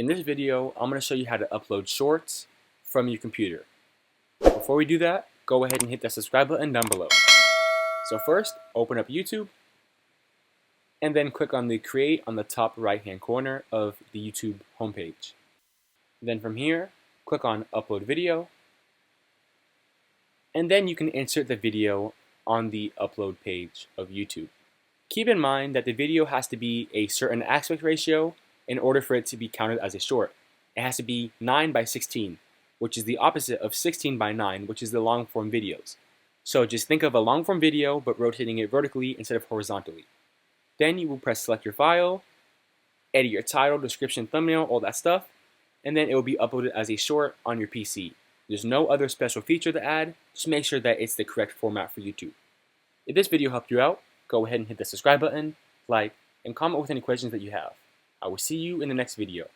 In this video, I'm going to show you how to upload shorts from your computer. Before we do that, go ahead and hit the subscribe button down below. So first, open up YouTube, and then click on the Create on the top right-hand corner of the YouTube homepage. Then from here, click on Upload Video, and then you can insert the video on the upload page of YouTube. Keep in mind that the video has to be a certain aspect ratio in order for it to be counted as a short. It has to be 9:16, which is the opposite of 16:9, which is the long form videos. So just think of a long form video but rotating it vertically instead of horizontally. Then you will press select your file, edit your title, description, thumbnail, all that stuff, and then it will be uploaded as a short on your PC. There's no other special feature to add, just make sure that it's the correct format for YouTube. If this video helped you out, go ahead and hit the subscribe button, like, and comment with any questions that you have. I will see you in the next video.